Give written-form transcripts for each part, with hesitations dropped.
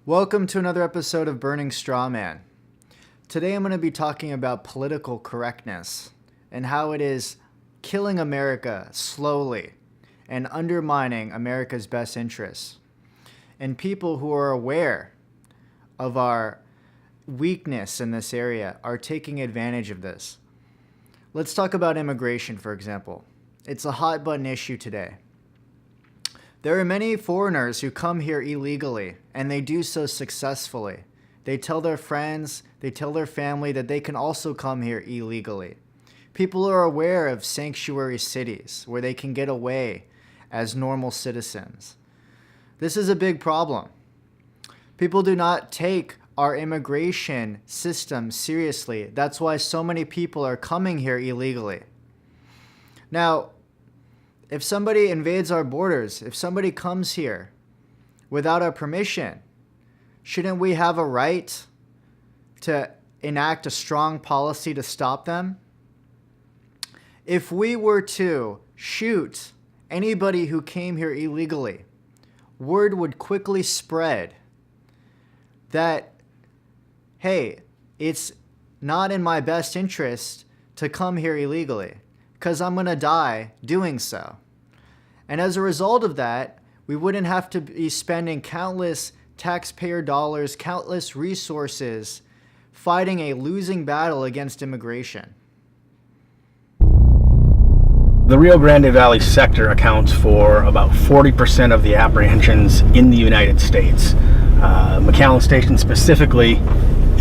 Welcome to another episode of Burning Straw Man. Today I'm going to be talking about political correctness and how it is killing America slowly and undermining America's best interests. And people who are aware of our weakness in this area are taking advantage of this. Let's talk about immigration, for example. It's a hot button issue today. There are many foreigners who come here illegally, and they do so successfully. They tell their friends, they tell their family that they can also come here illegally. People are aware of sanctuary cities where they can get away as normal citizens. This is a big problem. People do not take our immigration system seriously. That's why so many people are coming here illegally. Now, if somebody invades our borders, if somebody comes here without our permission, shouldn't we have a right to enact a strong policy to stop them? If we were to shoot anybody who came here illegally, word would quickly spread that, hey, it's not in my best interest to come here illegally, because I'm going to die doing so. And as a result of that, we wouldn't have to be spending countless taxpayer dollars, countless resources, fighting a losing battle against immigration. The Rio Grande Valley sector accounts for about 40% of the apprehensions in the United States. McAllen Station specifically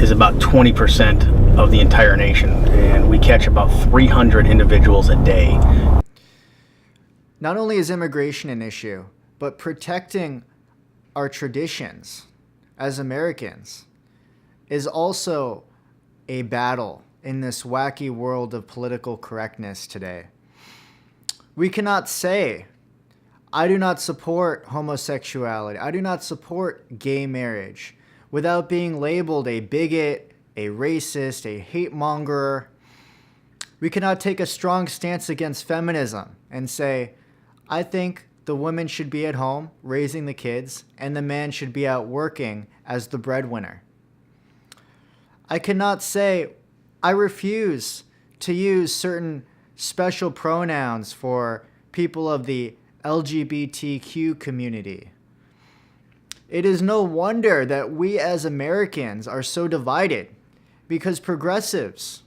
is about 20% of the entire nation, and we catch about 300 individuals a day. Not only is immigration an issue, but protecting our traditions as Americans is also a battle in this wacky world of political correctness today. We cannot say, I do not support homosexuality, I do not support gay marriage, without being labeled a bigot, a racist, a hate mongerer. We cannot take a strong stance against feminism and say, I think the woman should be at home raising the kids and the man should be out working as the breadwinner. I cannot say, I refuse to use certain special pronouns for people of the LGBTQ community. It is no wonder that we as Americans are so divided, because progressives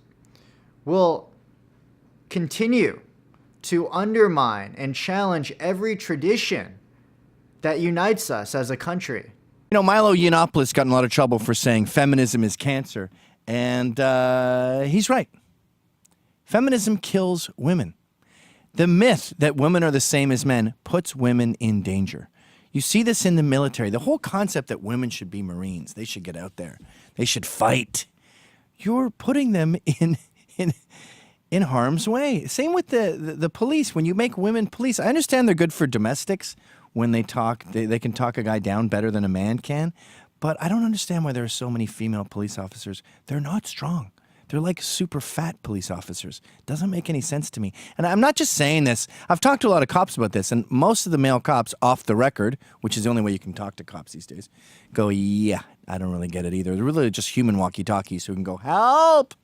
will continue to undermine and challenge every tradition that unites us as a country. You know, Milo Yiannopoulos got in a lot of trouble for saying feminism is cancer, and he's right. Feminism kills women. The myth that women are the same as men puts women in danger. You see this in the military. The whole concept that women should be Marines, they should get out there, they should fight. You're putting them in harm's way. Same with the police. When you make women police, I understand they're good for domestics. When they talk, they can talk a guy down better than a man can. But I don't understand why there are so many female police officers. They're not strong. They're like super fat police officers. Doesn't make any sense to me. And I'm not just saying this. I've talked to a lot of cops about this, and most of the male cops off the record, which is the only way you can talk to cops these days, go, yeah, I don't really get it either. They're really just human walkie-talkies who can go, help!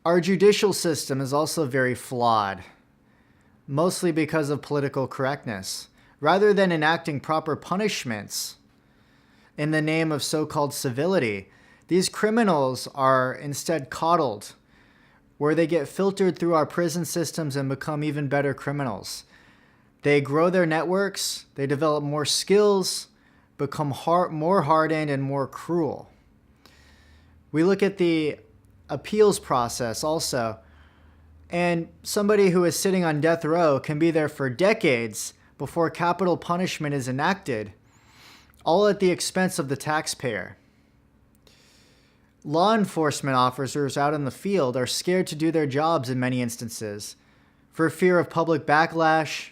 Our judicial system is also very flawed, mostly because of political correctness. Rather than enacting proper punishments in the name of so-called civility, these criminals are instead coddled, where they get filtered through our prison systems and become even better criminals. They grow their networks, they develop more skills, become more hardened and more cruel. We look at the appeals process also, and somebody who is sitting on death row can be there for decades before capital punishment is enacted, all at the expense of the taxpayer. Law enforcement officers out in the field are scared to do their jobs in many instances for fear of public backlash,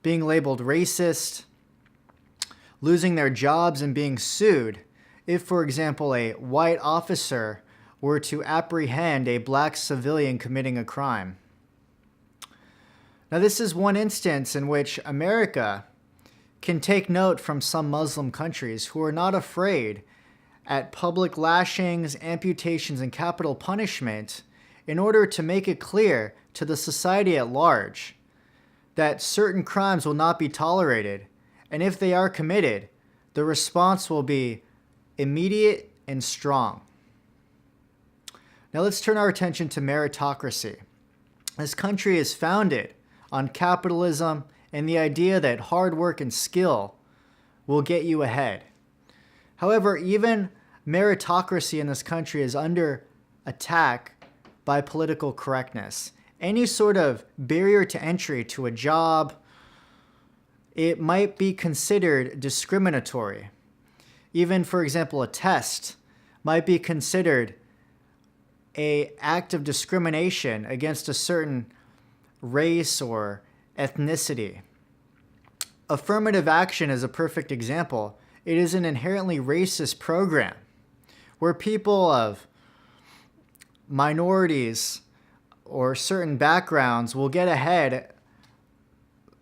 being labeled racist, losing their jobs and being sued if, for example, a white officer were to apprehend a black civilian committing a crime. Now, this is one instance in which America can take note from some Muslim countries who are not afraid at public lashings, amputations, and capital punishment in order to make it clear to the society at large that certain crimes will not be tolerated, and if they are committed, the response will be immediate and strong. Now let's turn our attention to meritocracy. This country is founded on capitalism and the idea that hard work and skill will get you ahead. However, even meritocracy in this country is under attack by political correctness. Any sort of barrier to entry to a job, it might be considered discriminatory. Even, for example, a test might be considered an act of discrimination against a certain race or ethnicity. Affirmative action is a perfect example. It is an inherently racist program where people of minorities or certain backgrounds will get ahead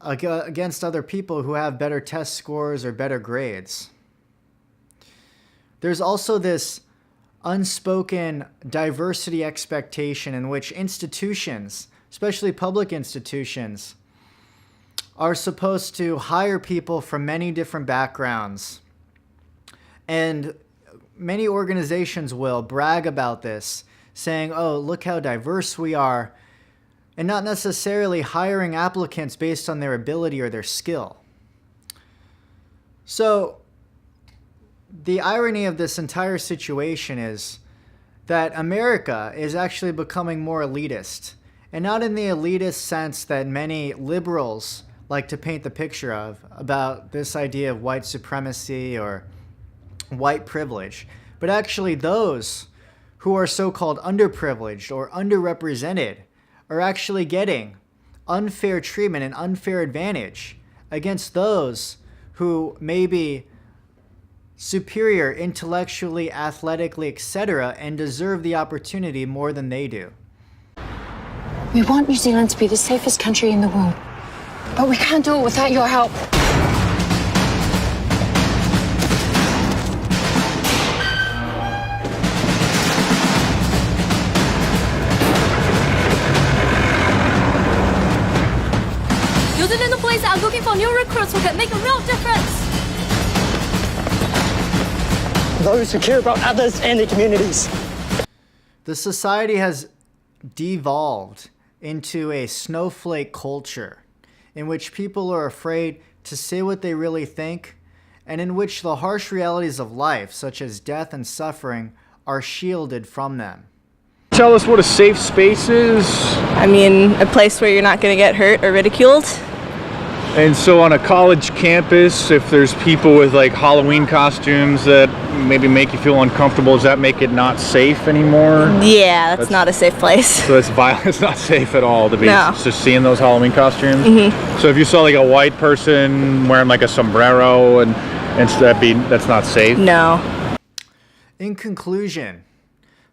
against other people who have better test scores or better grades. There's also this unspoken diversity expectation in which institutions, especially public institutions, are supposed to hire people from many different backgrounds. And many organizations will brag about this, saying, oh, look how diverse we are, and not necessarily hiring applicants based on their ability or their skill. So the irony of this entire situation is that America is actually becoming more elitist, and not in the elitist sense that many liberals like to paint the picture of about this idea of white supremacy or white privilege, but actually those who are so-called underprivileged or underrepresented are actually getting unfair treatment and unfair advantage against those who may be superior intellectually, athletically, etc., and deserve the opportunity more than they do. We want New Zealand to be the safest country in the world, but we can't do it without your help. New Zealand police are looking for new recruits who can make a real difference. Those who care about others and their communities. The society has devolved into a snowflake culture in which people are afraid to say what they really think, and in which the harsh realities of life, such as death and suffering, are shielded from them. Tell us what a safe space is. I mean, a place where you're not going to get hurt or ridiculed. And so on a college campus, if there's people with like Halloween costumes that maybe make you feel uncomfortable, does that make it not safe anymore? Yeah, that's not a safe place. So that's violent. It's not safe at all to be No. just seeing those Halloween costumes. Mm-hmm. So if you saw like a white person wearing like a sombrero and that's not safe. No. In conclusion,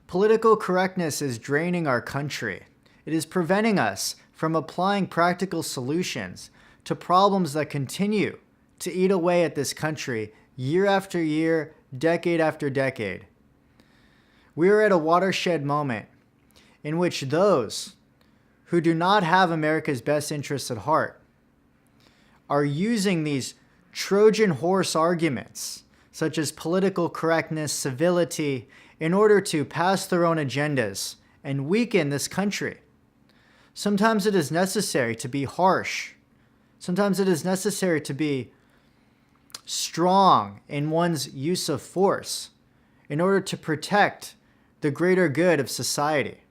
political correctness is draining our country. It is preventing us from applying practical solutions to problems that continue to eat away at this country year after year, decade after decade. We are at a watershed moment in which those who do not have America's best interests at heart are using these Trojan horse arguments, such as political correctness, civility, in order to pass their own agendas and weaken this country. Sometimes it is necessary to be harsh. Sometimes it is necessary to be strong in one's use of force in order to protect the greater good of society.